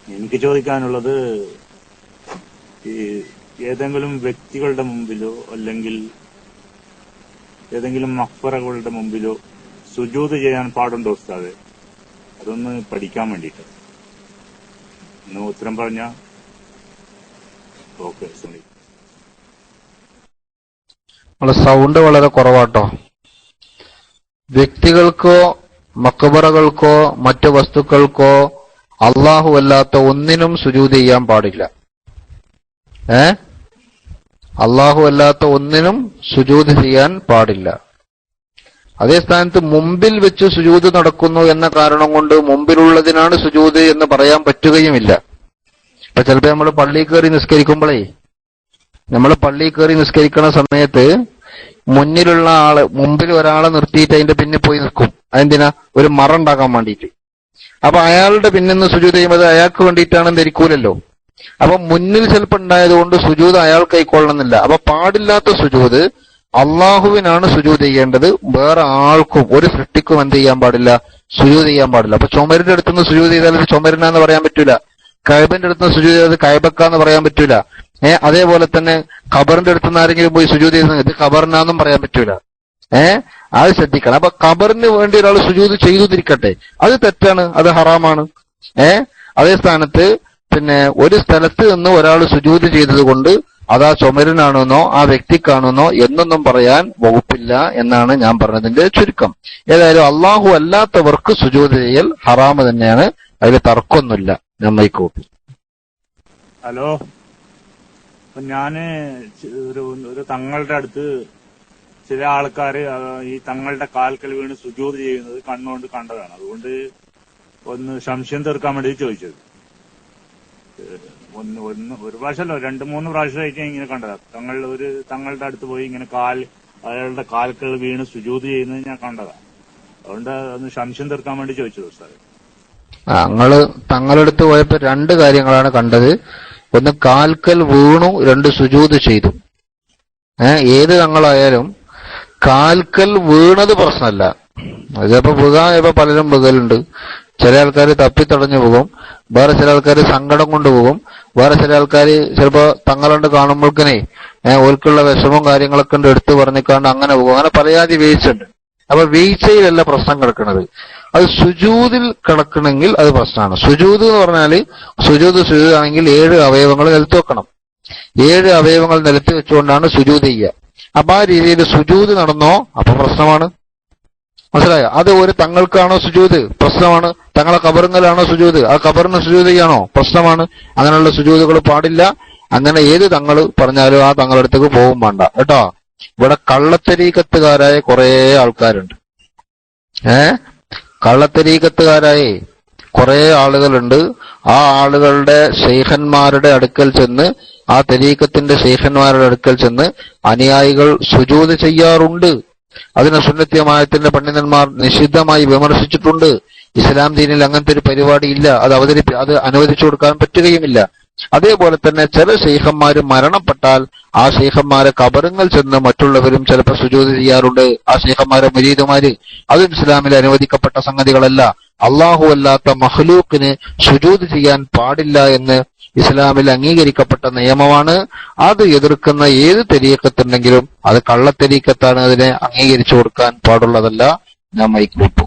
എനിക്ക് ചോദിക്കാനുള്ളത്, ഈ ഏതെങ്കിലും വ്യക്തികളുടെ മുമ്പിലോ അല്ലെങ്കിൽ ഏതെങ്കിലും മഖ്ബറകളുടെ മുമ്പിലോ സുജൂദ് ചെയ്യാൻ പാടുണ്ടോ ഉസ്താദെ? അതൊന്ന് പഠിക്കാൻ വേണ്ടിയിട്ട്. ഒന്ന് ഉത്തരം പറഞ്ഞ ഓക്കെ. നിങ്ങളെ സൗണ്ട് വളരെ കുറവാട്ടോ. വ്യക്തികൾക്കോ മഖ്ബറകൾക്കോ മറ്റു വസ്തുക്കൾക്കോ അള്ളാഹു അല്ലാത്ത ഒന്നിനും സുജൂദ് ചെയ്യാൻ പാടില്ല. അള്ളാഹു അല്ലാത്ത ഒന്നിനും സുജൂദ് ചെയ്യാൻ പാടില്ല. അതേ സ്ഥാനത്ത് മുമ്പിൽ വെച്ച് സുജൂദ് നടക്കുന്നു എന്ന കാരണം കൊണ്ട് മുമ്പിലുള്ളതിനാണ് സുജൂദ് എന്ന് പറയാൻ പറ്റുകയുമില്ല. ഇപ്പൊ ചിലപ്പോ നമ്മൾ പള്ളിയിൽ കയറി നിസ്കരിക്കുമ്പോഴേ, നിസ്കരിക്കുന്ന സമയത്ത് മുന്നിലുള്ള മുമ്പിൽ ഒരാളെ നിർത്തിയിട്ട് അതിന്റെ പിന്നെ പോയി നിൽക്കും. അതെന്തിനാ? ഒരു മറ ഉണ്ടാക്കാൻ വേണ്ടിയിട്ട്. അപ്പൊ അയാളുടെ പിന്നിന്ന് സുജൂദ് ചെയ്യുമ്പോൾ അയാൾക്ക് വേണ്ടിയിട്ടാണെന്ന് ധരിക്കൂലല്ലോ. അപ്പൊ മുന്നിൽ ചിലപ്പോൾ ഉണ്ടായതുകൊണ്ട് സുജൂദ് അയാൾ കൈക്കൊള്ളണമെന്നില്ല. അപ്പൊ പാടില്ലാത്ത സുജൂദ് അള്ളാഹുവിനാണ് സുജൂദ് ചെയ്യേണ്ടത്. വേറെ ആൾക്കും ഒരു സൃഷ്ടിക്കും എന്ത് ചെയ്യാൻ പാടില്ല? സുജൂദ് ചെയ്യാൻ പാടില്ല. അപ്പൊ ചുമരിന്റെ അടുത്തുനിന്ന് സുജൂദ് ചെയ്താൽ അത് ചുമരിനാന്ന് പറയാൻ പറ്റൂല. കഅബന്റെ അടുത്തുനിന്ന് സുജൂദ് ചെയ്താൽ കഅബക്കാന്ന് പറയാൻ പറ്റൂല. അതേപോലെ തന്നെ ഖബറിന്റെ അടുത്തുനിന്ന് ആരെങ്കിലും പോയി സുജൂദ് ചെയ്യുന്നത് ഇത് ഖബറിനാന്നും പറയാൻ പറ്റൂല. അത് ശ്രദ്ധിക്കണം. അപ്പൊ ഖബറിന് വേണ്ടി ഒരാൾ സുജൂദ് ചെയ്തു തിരിക്കട്ടെ, അത് തെറ്റാണ്, അത് ഹറാമാണ്. അതേ സ്ഥാനത്ത് പിന്നെ ഒരു സ്ഥലത്ത് നിന്ന് ഒരാൾ സുജൂദ് ചെയ്തത് കൊണ്ട് അതാ ചുമരനാണെന്നോ ആ വ്യക്തിക്കാണെന്നോ എന്നൊന്നും പറയാൻ വകുപ്പില്ല എന്നാണ് ഞാൻ പറഞ്ഞതിന്റെ ചുരുക്കം. ഏതായാലും അള്ളാഹു അല്ലാത്തവർക്ക് സുജൂദ് ചെയ്യൽ ഹറാമ് തന്നെയാണ്, അതിൽ തർക്കമൊന്നുമില്ല. നമ്മൈക്കോട്ടെ. ഹലോ, ഞാന് ഒരു തങ്ങളുടെ അടുത്ത് ചില ആൾക്കാര് ഈ തങ്ങളുടെ കാൽക്കൽ വീണ് സുജൂദ് ചെയ്യുന്നത് കണ്ണുകൊണ്ട് കണ്ടതാണ്. അതുകൊണ്ട് ഒന്ന് സംശയം തീർക്കാൻ വേണ്ടി ചോദിച്ചത്. ഒരു പ്രാവശ്യമല്ലോ 2-3 പ്രാവശ്യമായിട്ട് ഇങ്ങനെ കണ്ടതാ. തങ്ങളുടെ അടുത്ത് പോയി ഇങ്ങനെ അയാളുടെ കാൽക്കൽ വീണ് സുജൂദ് ചെയ്യുന്നത് ഞാൻ കണ്ടതാ. അതുകൊണ്ട് ഒന്ന് സംശയം തീർക്കാൻ വേണ്ടി ചോദിച്ചത് സാറേ. തങ്ങളടുത്ത് പോയപ്പോ 2 കാര്യങ്ങളാണ് കണ്ടത്. ഒന്ന് കാൽക്കൽ വീണു, 2 സുജൂദ് ചെയ്തു. ഏത് തങ്ങളായാലും കാൽക്കൽ വീണത് പ്രശ്നമല്ല. അതിപ്പോ വീഴാൻ പലരും വീകലുണ്ട്. ചില ആൾക്കാർ തപ്പിത്തടഞ്ഞു പോകും, വേറെ ചില ആൾക്കാർ സങ്കടം കൊണ്ടുപോകും, വേറെ ചില ആൾക്കാർ ചിലപ്പോ തങ്ങളുണ്ട് കാണുമ്പോൾക്കനെ ഓർക്കുള്ള വിഷമവും കാര്യങ്ങളൊക്കെ ഉണ്ട് എടുത്തു പറഞ്ഞിക്കാണ്ട് അങ്ങനെ പോകും. അങ്ങനെ പലയാതി വീഴ്ചയുണ്ട്. അപ്പൊ വീഴ്ചയിലല്ല പ്രശ്നം കിടക്കുന്നത്, അത് സുജൂദിൽ കിടക്കണമെങ്കിൽ അത് പ്രശ്നമാണ്. സുജൂദ് എന്ന് പറഞ്ഞാല് സുജൂദ് ആണെങ്കിൽ 7 അവയവങ്ങൾ നിലത്ത് വെക്കണം. 7 അവയവങ്ങൾ നിലത്ത് വെച്ചുകൊണ്ടാണ് സുജൂദ് ചെയ്യുക. അപ്പൊ ആ രീതിയിൽ സുജൂദ് നടന്നോ അപ്പൊ പ്രശ്നമാണ്. മനസ്സിലായോ? അത് ഒരു തങ്ങൾക്കാണോ സുജൂദ്? പ്രശ്നമാണ്. തങ്ങളെ ഖബറിങ്ങലാണോ സുജൂദ്? ആ ഖബറിന് സുജൂദ് ചെയ്യാണോ? പ്രശ്നമാണ്. അങ്ങനെയുള്ള സുജൂദുകൾ പാടില്ല. അങ്ങനെ ഏത് തങ്ങൾ പറഞ്ഞാലും ആ തങ്ങളുടെ അടുത്തേക്ക് പോകും വേണ്ട കേട്ടോ. ഇവിടെ കള്ളത്തരീക്കത്തുകാരായ കുറെ ആൾക്കാരുണ്ട്. കള്ളത്തരീക്കത്തുകാരായ കുറെ ആളുകളുണ്ട്. ആ ആളുകളുടെ ശൈഖന്മാരുടെ അടുക്കൽ ചെന്ന്, ആ തരീക്കത്തിന്റെ ശൈഖന്മാരുടെ അടുക്കൽ ചെന്ന് അനുയായികൾ സുജൂദ് ചെയ്യാറുണ്ട്. അതിനെ സുന്നത്തി ജമാഅത്തിന്റെ പണ്ഡിതന്മാർ നിഷിദ്ധമായി വിമർശിച്ചിട്ടുണ്ട്. ഇസ്ലാം ദീനിൽ അങ്ങനത്തെ ഒരു പരിപാടി ഇല്ല. അത് അനുവദിച്ചു കൊടുക്കാൻ പറ്റുകയുമില്ല. അതേപോലെ തന്നെ ചില ശൈഖന്മാര് മരണപ്പെട്ടാൽ ആ ശൈഖന്മാരെ ഖബറുകൾ ചെന്ന് മറ്റുള്ളവരും ചിലപ്പോൾ സുജൂദ് ചെയ്യാറുണ്ട്. ആ ശൈഖന്മാരെ മുരീദുമാര്. അതും ഇസ്ലാമിൽ അനുവദിക്കപ്പെട്ട സംഗതികളല്ല. അള്ളാഹു അല്ലാത്ത മഖ്ലൂക്കിന് സുജൂദ് ചെയ്യാൻ പാടില്ല എന്ന് ഇസ്ലാമിൽ അംഗീകരിക്കപ്പെട്ട നിയമമാണ്. അത് എതിർക്കുന്ന ഏത് തരീക്കത്തുണ്ടെങ്കിലും അത് കള്ളത്തരീക്കത്താണ്, അതിനെ അംഗീകരിച്ചു കൊടുക്കാൻ പാടുള്ളതല്ല. ഞാൻ മൈക്ക് വിട്ടു.